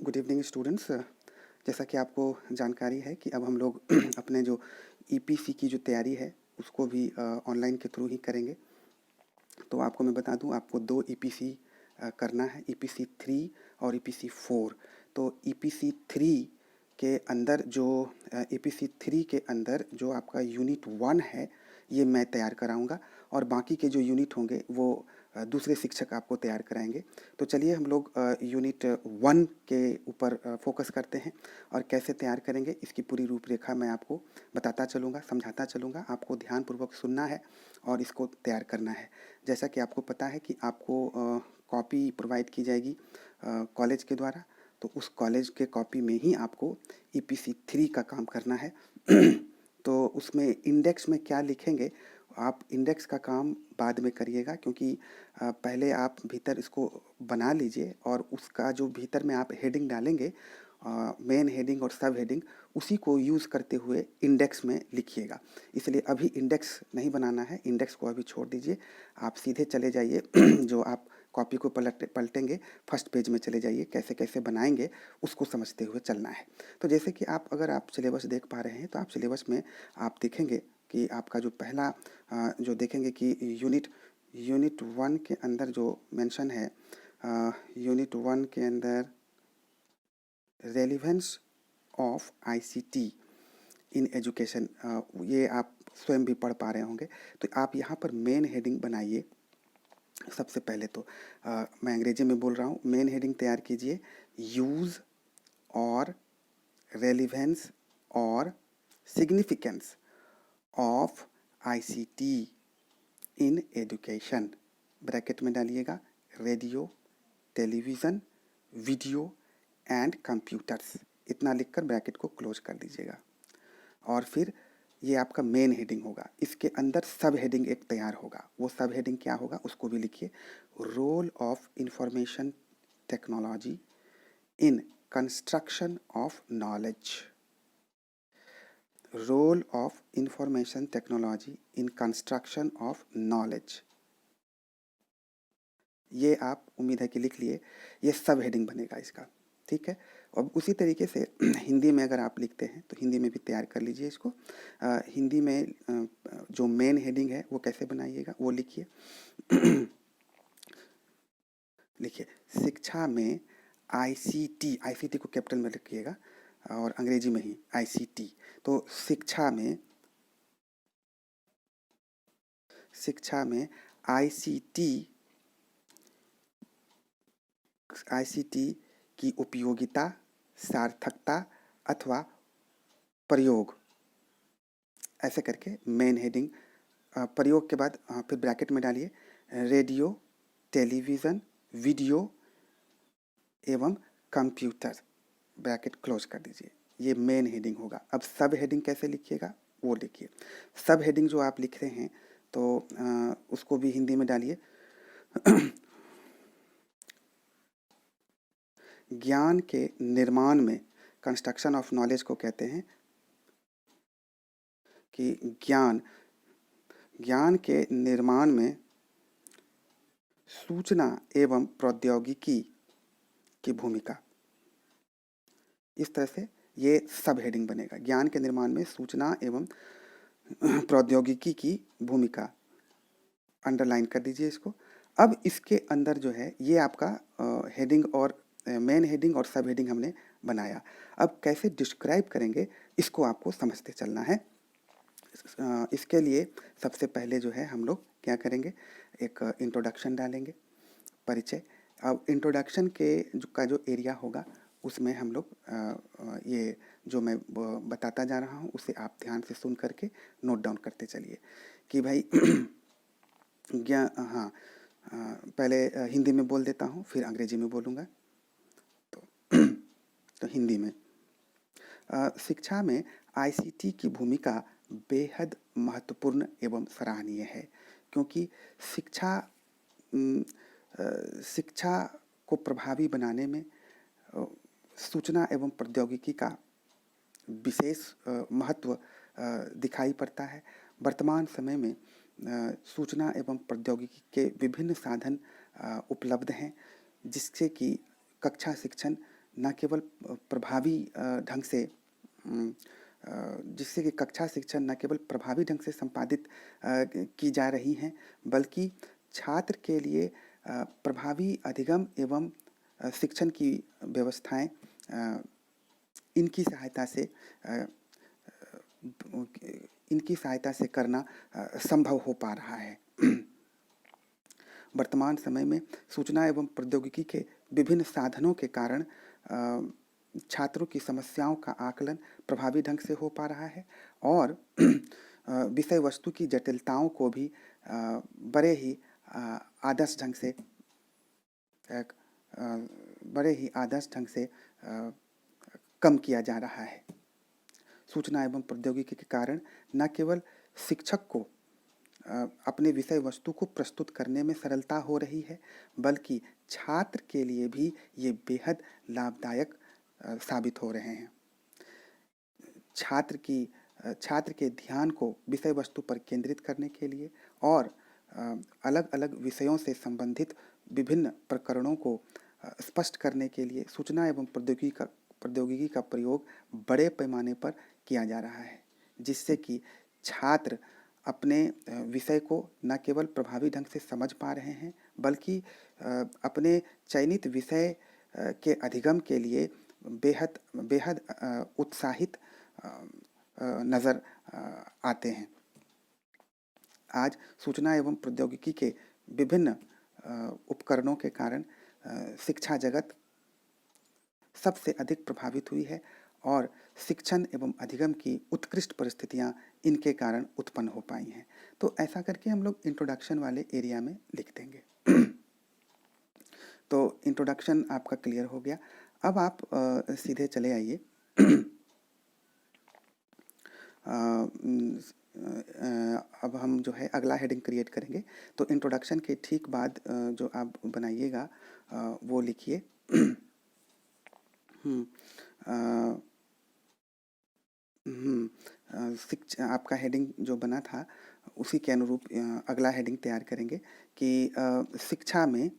Good evening students. जैसा कि आपको जानकारी है कि अब हम लोग अपने जो ईपीसी की जो तैयारी है उसको भी ऑनलाइन के थ्रू ही करेंगे। तो आपको मैं बता दूं, आपको दो ईपीसी करना है, ईपीसी 3 और ईपीसी 4। तो ईपीसी 3 के अंदर जो ईपीसी 3 के अंदर जो आपका यूनिट 1 है ये मैं तैयार कराऊंगा, और बाकी के जो यूनिट होंगे वो दूसरे शिक्षक आपको तैयार कराएंगे। तो चलिए हम लोग यूनिट 1 के ऊपर फोकस करते हैं, और कैसे तैयार करेंगे इसकी पूरी रूपरेखा मैं आपको बताता चलूँगा, समझाता चलूँगा। आपको ध्यानपूर्वक सुनना है और इसको तैयार करना है। जैसा कि आपको पता है कि आपको कॉपी प्रोवाइड की जाएगी कॉलेज के द्वारा, तो उस कॉलेज के कॉपी में ही आपको ईपीसी 3 का काम करना है। तो उसमें इंडेक्स में क्या लिखेंगे, आप इंडेक्स का काम बाद में करिएगा, क्योंकि पहले आप भीतर इसको बना लीजिए, और उसका जो भीतर में आप हेडिंग डालेंगे, मेन हेडिंग और सब हेडिंग, उसी को यूज़ करते हुए इंडेक्स में लिखिएगा। इसलिए अभी इंडेक्स नहीं बनाना है, इंडेक्स को अभी छोड़ दीजिए। आप सीधे चले जाइए जो आप कॉपी को पलटेंगे, फर्स्ट पेज में चले जाइए, कैसे कैसे बनाएंगे उसको समझते हुए चलना है। तो जैसे कि अगर आप सिलेबस देख पा रहे हैं, तो आप सिलेबस में आप देखेंगे कि आपका जो पहला जो देखेंगे कि यूनिट 1 के अंदर जो मेंशन है, यूनिट 1 के अंदर relevance of ICT in education, ये आप स्वयं भी पढ़ पा रहे होंगे। तो आप यहाँ पर मेन हेडिंग बनाइए। सबसे पहले तो मैं अंग्रेजी में बोल रहा हूँ, मेन हेडिंग तैयार कीजिए, यूज़ और रेलिवेंस और significance of ICT in education. Bracket में डालिएगा radio, television, video and computers, इतना लिखकर ब्रैकेट को क्लोज कर दीजिएगा। और फिर ये आपका मेन हेडिंग होगा। इसके अंदर सब हेडिंग एक तैयार होगा। वो सब हेडिंग क्या होगा उसको भी लिखिए, role of information technology in construction of knowledge. Role of information technology in construction of knowledge, ये आप उम्मीद है कि लिख लिए। ये सब हेडिंग बनेगा इसका, ठीक है। अब उसी तरीके से हिंदी में अगर आप लिखते हैं तो हिंदी में भी तैयार कर लीजिए इसको। हिंदी में जो मेन हेडिंग है वो कैसे बनाइएगा वो लिखिए। लिखिए, शिक्षा में आईसीटी, आईसीटी को कैपिटल में लिखिएगा और अंग्रेजी में ही आईसीटी। तो शिक्षा में आईसीटी की उपयोगिता, सार्थकता अथवा प्रयोग, ऐसे करके मेन हेडिंग। प्रयोग के बाद फिर ब्रैकेट में डालिए रेडियो, टेलीविज़न, वीडियो एवं कंप्यूटर, ब्रैकेट क्लोज कर दीजिए। ये मेन हेडिंग होगा। अब सब हेडिंग कैसे लिखिएगा वो लिखिए। सब हेडिंग जो आप लिख रहे हैं तो उसको भी हिंदी में डालिए। ज्ञान के निर्माण में, कंस्ट्रक्शन ऑफ नॉलेज को कहते हैं कि ज्ञान के निर्माण में सूचना एवं प्रौद्योगिकी की भूमिका। इस तरह से ये सब हेडिंग बनेगा, ज्ञान के निर्माण में सूचना एवं प्रौद्योगिकी की भूमिका, अंडरलाइन कर दीजिए इसको। अब इसके अंदर जो है ये आपका हेडिंग और मेन हेडिंग और सब हेडिंग हमने बनाया। अब कैसे डिस्क्राइब करेंगे इसको आपको समझते चलना है। इसके लिए सबसे पहले जो है हम लोग क्या करेंगे, एक इंट्रोडक्शन डालेंगे, परिचय। अब इंट्रोडक्शन का जो एरिया होगा उसमें हम लोग ये जो मैं बताता जा रहा हूँ उसे आप ध्यान से सुन करके नोट डाउन करते चलिए कि भाई हाँ, पहले हिंदी में बोल देता हूँ फिर अंग्रेजी में बोलूँगा। तो हिंदी में, शिक्षा में आईसीटी की भूमिका बेहद महत्वपूर्ण एवं सराहनीय है, क्योंकि शिक्षा को प्रभावी बनाने में सूचना एवं प्रौद्योगिकी का विशेष महत्व दिखाई पड़ता है। वर्तमान समय में सूचना एवं प्रौद्योगिकी के विभिन्न साधन उपलब्ध हैं, जिससे कि कक्षा शिक्षण न केवल प्रभावी ढंग से जिससे कि कक्षा शिक्षण न केवल प्रभावी ढंग से संपादित की जा रही हैं, बल्कि छात्र के लिए प्रभावी अधिगम एवं शिक्षण की व्यवस्थाएं इनकी सहायता से करना संभव हो पा रहा है। वर्तमान समय में सूचना एवं प्रौद्योगिकी के विभिन्न साधनों के कारण छात्रों की समस्याओं का आकलन प्रभावी ढंग से हो पा रहा है और विषय वस्तु की जटिलताओं को भी बड़े ही आदर्श ढंग से कम किया जा रहा है। सूचना एवं प्रौद्योगिकी के कारण न केवल शिक्षक को अपने विषय वस्तु को प्रस्तुत करने में सरलता हो रही है, बल्कि छात्र के लिए भी ये बेहद लाभदायक साबित हो रहे हैं। छात्र के ध्यान को विषय वस्तु पर केंद्रित करने के लिए और अलग अलग विषयों से संबंधित विभिन्न प्रकरणों को स्पष्ट करने के लिए सूचना एवं प्रौद्योगिकी का प्रयोग बड़े पैमाने पर किया जा रहा है, जिससे कि छात्र अपने विषय को न केवल प्रभावी ढंग से समझ पा रहे हैं, बल्कि अपने चयनित विषय के अधिगम के लिए बेहद उत्साहित नज़र आते हैं। आज सूचना एवं प्रौद्योगिकी के विभिन्न उपकरणों के कारण शिक्षा जगत सबसे अधिक प्रभावित हुई है और शिक्षण एवं अधिगम की उत्कृष्ट परिस्थितियां इनके कारण उत्पन्न हो पाई हैं। तो ऐसा करके हम लोग इंट्रोडक्शन वाले एरिया में लिख देंगे। तो इंट्रोडक्शन आपका क्लियर हो गया। अब आप सीधे चले आइए अब हम जो है अगला हेडिंग क्रिएट करेंगे। तो इंट्रोडक्शन के ठीक बाद जो आप बनाइएगा वो लिखिए आपका हेडिंग जो बना था उसी के अनुरूप अगला हेडिंग तैयार करेंगे कि शिक्षा में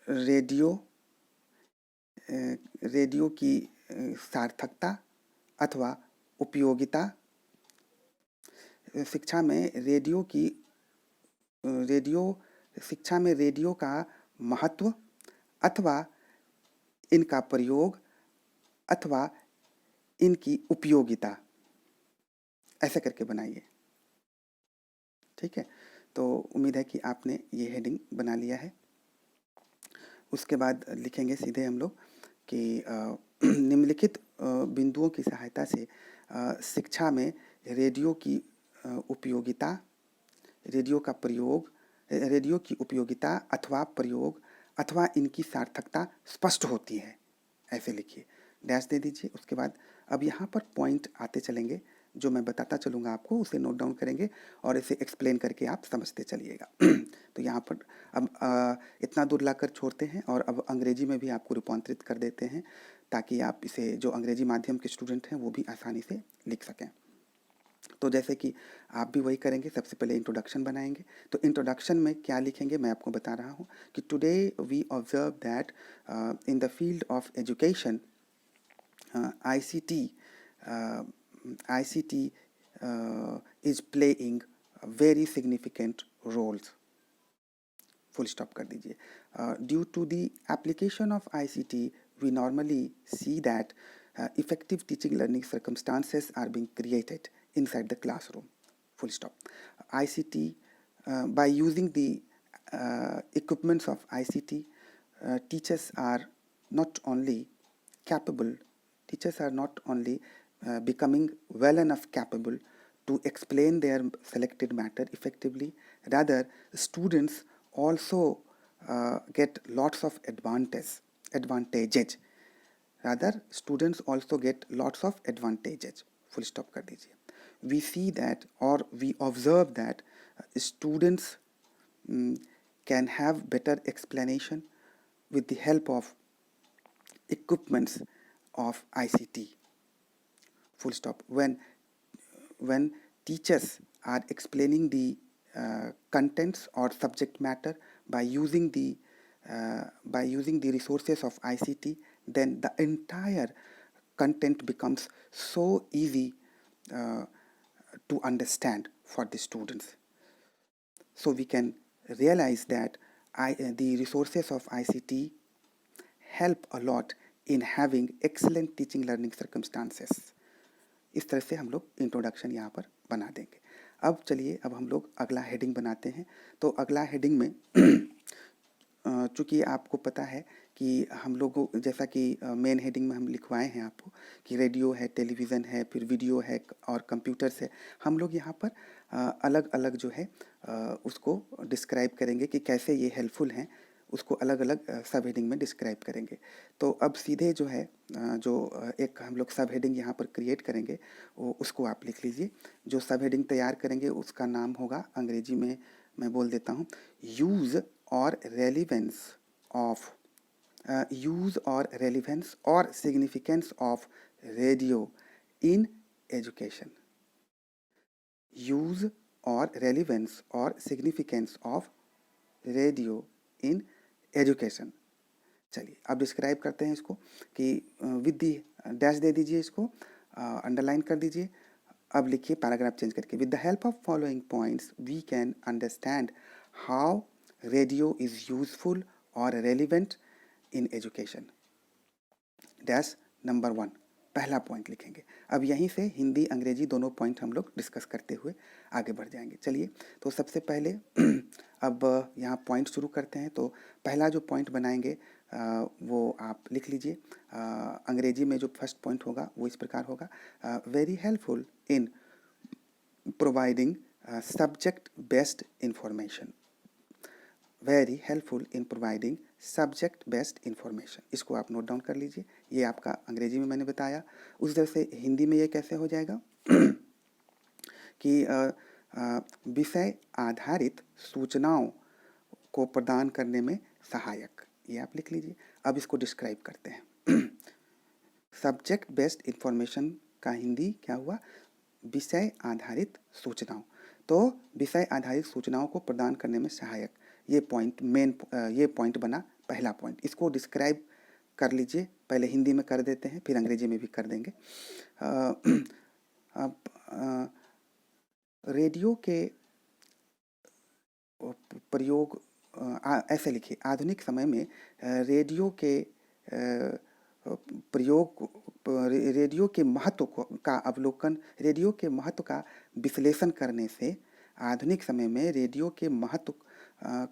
रेडियो की सार्थकता अथवा उपयोगिता। शिक्षा में रेडियो का महत्व अथवा इनका प्रयोग अथवा इनकी उपयोगिता, ऐसे करके बनाइए। ठीक है, तो उम्मीद है कि आपने ये हेडिंग बना लिया है। उसके बाद लिखेंगे सीधे हम लोग कि निम्नलिखित बिंदुओं की सहायता से शिक्षा में रेडियो की उपयोगिता, रेडियो की उपयोगिता अथवा प्रयोग अथवा इनकी सार्थकता स्पष्ट होती है। ऐसे लिखिए, डैश दे दीजिए। उसके बाद अब यहाँ पर पॉइंट आते चलेंगे, जो मैं बताता चलूँगा आपको, उसे नोट डाउन करेंगे और इसे एक्सप्लेन करके आप समझते चलिएगा। तो यहाँ पर अब इतना दूर लाकर छोड़ते हैं और अब अंग्रेजी में भी आपको रूपांतरित कर देते हैं, ताकि आप इसे, जो अंग्रेजी माध्यम के स्टूडेंट हैं वो भी आसानी से लिख सकें। तो जैसे कि आप भी वही करेंगे, सबसे पहले इंट्रोडक्शन बनाएंगे। तो इंट्रोडक्शन में क्या लिखेंगे मैं आपको बता रहा हूँ कि today we observe that in the field of education ICT is playing very significant roles. Full stop कर दीजिए। Due to the application of ICT, we normally see that effective teaching learning circumstances are being created inside the classroom. Full stop. ICT, by using the equipments of ICT, teachers are not only becoming well enough capable to explain their selected matter effectively. Rather, students also get lots of advantages. Full stop कर दीजिए। We see that, or we observe that students can have better explanation with the help of equipments of ICT. Full stop. When teachers are explaining the contents or subject matter by using the resources of ICT, then the entire content becomes so easy to understand for the students. So we can realize that the resources of ICT help a lot in having excellent teaching learning circumstances. इस तरह से हम लोग introduction यहाँ पर बना देंगे। अब चलिए, अब हम लोग अगला हेडिंग बनाते हैं। तो अगला हेडिंग में चूँकि आपको पता है कि हम लोगों, जैसा कि मेन हेडिंग में हम लिखवाए हैं आपको कि रेडियो है, टेलीविज़न है, फिर वीडियो है और कंप्यूटर्स है, हम लोग यहाँ पर अलग अलग जो है उसको डिस्क्राइब करेंगे कि कैसे ये हेल्पफुल हैं, उसको अलग अलग सब हेडिंग में डिस्क्राइब करेंगे। तो अब सीधे जो है जो एक हम लोग सब हेडिंग यहाँ पर क्रिएट करेंगे, वो उसको आप लिख लीजिए। जो सब हेडिंग तैयार करेंगे उसका नाम होगा, अंग्रेजी में मैं बोल देता हूँ, यूज़ और रेलिवेंस और significance of radio in education. Use और रेलिवेंस और significance of radio in education. चलिए अब डिस्क्राइब करते हैं इसको कि विद दी डैश दे दीजिए, इसको अंडरलाइन कर दीजिए। अब लिखिए पैराग्राफ चेंज करके, with the help of following points we can understand how radio is useful और relevant in education. Dash number 1 पहला पॉइंट लिखेंगे। अब यहीं से हिंदी अंग्रेजी दोनों पॉइंट हम लोग डिस्कस करते हुए आगे बढ़ जाएंगे। चलिए, तो सबसे पहले अब यहाँ पॉइंट शुरू करते हैं। तो पहला जो पॉइंट बनाएंगे वो आप लिख लीजिए। अंग्रेजी में जो फर्स्ट पॉइंट होगा वो इस प्रकार होगा, very helpful in providing subject based information. Very helpful in providing subject based information. इसको आप नोट डाउन कर लीजिए। ये आपका अंग्रेजी में मैंने बताया। उस तरह से हिंदी में ये कैसे हो जाएगा कि विषय आधारित सूचनाओं को प्रदान करने में सहायक। ये आप लिख लीजिए। अब इसको डिस्क्राइब करते हैं। सब्जेक्ट बेस्ड इंफॉर्मेशन का हिंदी क्या हुआ, विषय आधारित सूचनाओं। तो विषय आधारित सूचनाओं को प्रदान करने में सहायक, ये पॉइंट मेन, ये पॉइंट बना पहला पॉइंट। इसको डिस्क्राइब कर लीजिए। पहले हिंदी में कर देते हैं, फिर अंग्रेजी में भी कर देंगे। रेडियो के प्रयोग, ऐसे लिखिए, आधुनिक समय में रेडियो के प्रयोग, रेडियो के महत्व का अवलोकन, रेडियो के महत्व का विश्लेषण करने से, आधुनिक समय में रेडियो के महत्व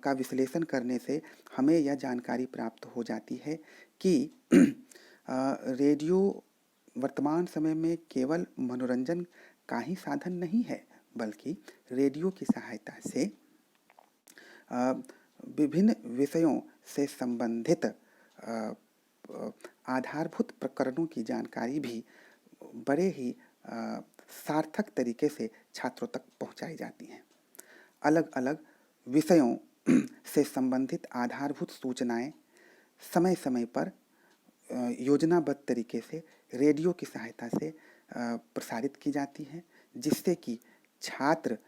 का विश्लेषण करने से हमें यह जानकारी प्राप्त हो जाती है कि रेडियो वर्तमान समय में केवल मनोरंजन का ही साधन नहीं है, बल्कि रेडियो की सहायता से विभिन्न विषयों से संबंधित आधारभूत प्रकरणों की जानकारी भी बड़े ही सार्थक तरीके से छात्रों तक पहुंचाई जाती हैं। अलग अलग विषयों से संबंधित आधारभूत सूचनाएं समय समय पर योजनाबद्ध तरीके से रेडियो की सहायता से प्रसारित की जाती हैं, जिससे कि छात्र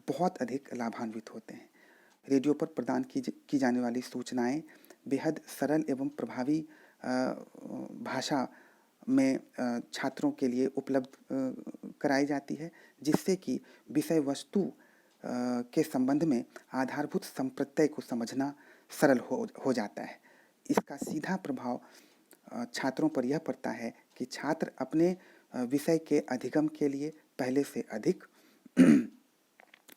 बहुत अधिक लाभान्वित होते हैं। रेडियो पर प्रदान की जाने वाली सूचनाएं बेहद सरल एवं प्रभावी भाषा में छात्रों के लिए उपलब्ध कराई जाती है, जिससे कि विषय वस्तु के संबंध में आधारभूत संप्रत्यय को समझना सरल हो जाता है। इसका सीधा प्रभाव छात्रों पर यह पड़ता है कि छात्र अपने विषय के अधिगम के लिए पहले से अधिक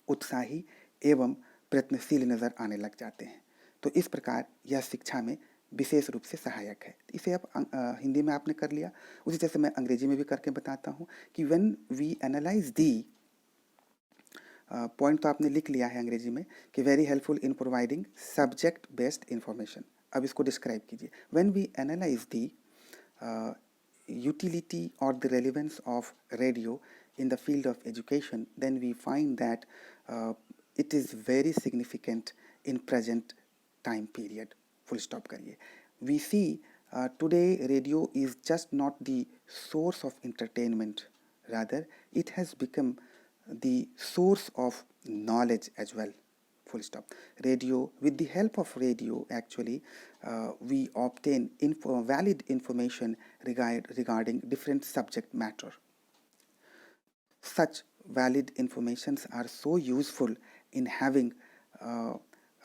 उत्साही एवं प्रयत्नशील नज़र आने लग जाते हैं। तो इस प्रकार यह शिक्षा में विशेष रूप से सहायक है। इसे अब हिंदी में आपने कर लिया, उसी तरह से मैं अंग्रेजी में भी करके बताता हूँ कि when we analyse the, point तो आपने लिख लिया है अंग्रेजी में कि very helpful in providing subject based information. अब इसको डिस्क्राइब कीजिए। When we analyse the utility or the relevance of radio in the field of education, then we find that it is very significant in present time period. Full stop करिए। We see today radio is just not the source of entertainment, rather it has become the source of knowledge as well. Full stop. Radio, with the help of radio, actually, we obtain valid information regarding different subject matter. Such valid informations are so useful in having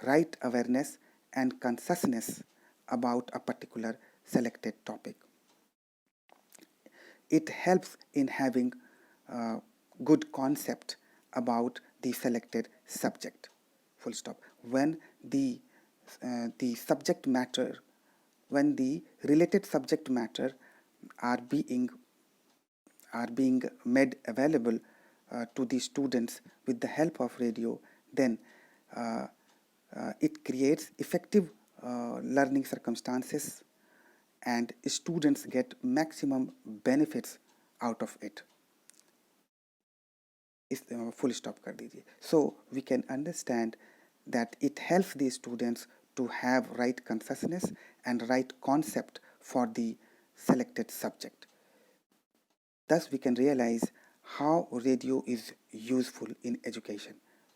right awareness and consciousness about a particular selected topic. It helps in having good concept about the selected subject. Full stop. When the subject matter, when the related subject matter are being made available to the students with the help of radio, then it creates effective learning circumstances and students get maximum benefits out of it. इस full stop कर दीजिए. So we can understand that it helps the students to have right consciousness and right concept for the selected subject. Thus we can realize how radio is useful in education.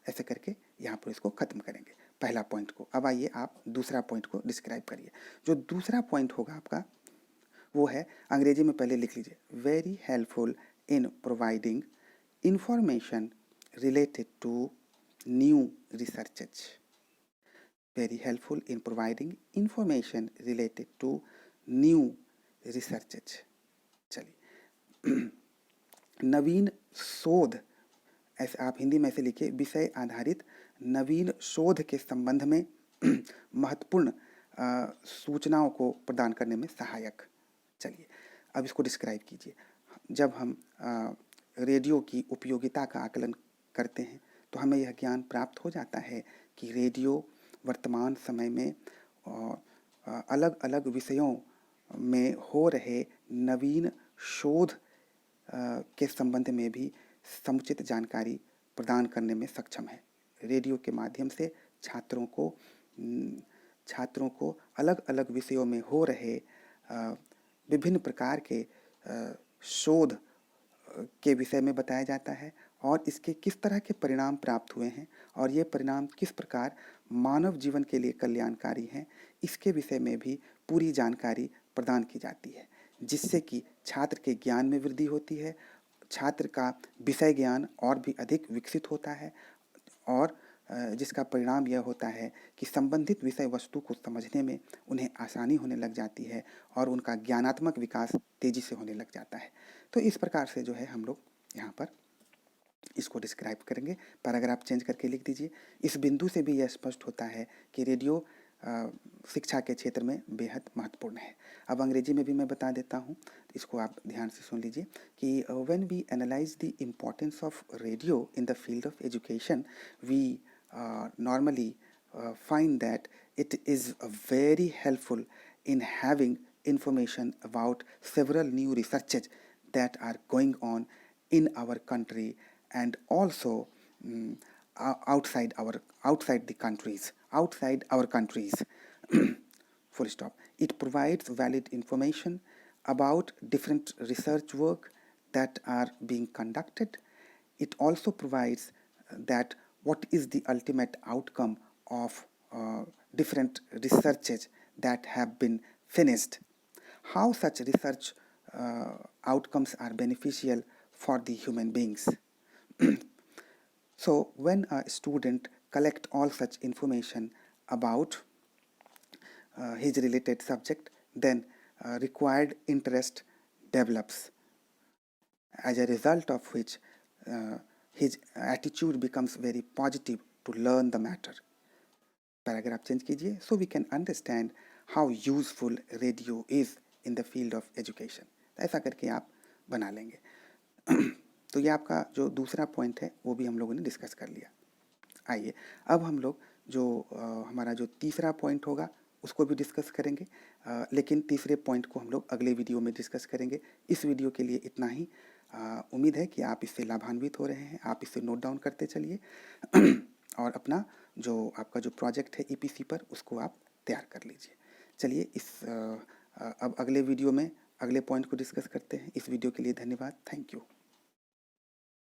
ऐसे करके यहाँ पर इसको ख़त्म करेंगे पहला पॉइंट को. अब आइए आप दूसरा पॉइंट को डिस्क्राइब करिए. जो दूसरा पॉइंट होगा आपका वो है, अंग्रेजी में पहले लिख लीजिए, very helpful in providing information related to new researches. Very helpful in providing information related to new researches. चलिए, नवीन शोध, ऐसे आप हिंदी में ऐसे लिखिए, विषय आधारित नवीन शोध के संबंध में महत्वपूर्ण सूचनाओं को प्रदान करने में सहायक. चलिए अब इसको डिस्क्राइब कीजिए. जब हम रेडियो की उपयोगिता का आकलन करते हैं तो हमें यह ज्ञान प्राप्त हो जाता है कि रेडियो वर्तमान समय में अलग अलग विषयों में हो रहे नवीन शोध के संबंध में भी समुचित जानकारी प्रदान करने में सक्षम है. रेडियो के माध्यम से छात्रों को अलग अलग विषयों में हो रहे विभिन्न प्रकार के शोध के विषय में बताया जाता है और इसके किस तरह के परिणाम प्राप्त हुए हैं और ये परिणाम किस प्रकार मानव जीवन के लिए कल्याणकारी हैं, इसके विषय में भी पूरी जानकारी प्रदान की जाती है, जिससे कि छात्र के ज्ञान में वृद्धि होती है, छात्र का विषय ज्ञान और भी अधिक विकसित होता है और जिसका परिणाम यह होता है कि संबंधित विषय वस्तु को समझने में उन्हें आसानी होने लग जाती है और उनका ज्ञानात्मक विकास तेज़ी से होने लग जाता है. तो इस प्रकार से जो है हम लोग यहाँ पर इसको डिस्क्राइब करेंगे. पैराग्राफ चेंज करके लिख दीजिए. इस बिंदु से भी यह स्पष्ट होता है कि रेडियो शिक्षा के क्षेत्र में बेहद महत्वपूर्ण है. अब अंग्रेजी में भी मैं बता देता हूँ, इसको आप ध्यान से सुन लीजिए कि when we analyse the importance of radio in the field of education, we normally find that it is very helpful in having information about several new researches that are going on in our country and also outside our countries. Full stop. It provides valid information about different research work that are being conducted. It also provides that what is the ultimate outcome of different researches that have been finished, how such research outcomes are beneficial for the human beings. So when a student collect all such information about his related subject, then required interest develops, as a result of which his attitude becomes very positive to learn the matter. Paragraph change कीजिए. So we can understand how useful radio is in the field of education. ऐसा करके आप बना लेंगे. तो ये आपका जो दूसरा पॉइंट है वो भी हम लोगों ने डिस्कस कर लिया. आइए अब हम लोग जो हमारा जो तीसरा पॉइंट होगा उसको भी डिस्कस करेंगे, लेकिन तीसरे पॉइंट को हम लोग अगले वीडियो में डिस्कस करेंगे. इस वीडियो के लिए इतना ही. उम्मीद है कि आप इससे लाभान्वित हो रहे हैं. आप इसे नोट डाउन करते चलिए और अपना जो आपका जो प्रोजेक्ट है ईपीसी पर उसको आप तैयार कर लीजिए. चलिए अब अगले वीडियो में अगले पॉइंट को डिस्कस करते हैं. इस वीडियो के लिए धन्यवाद. Thank you.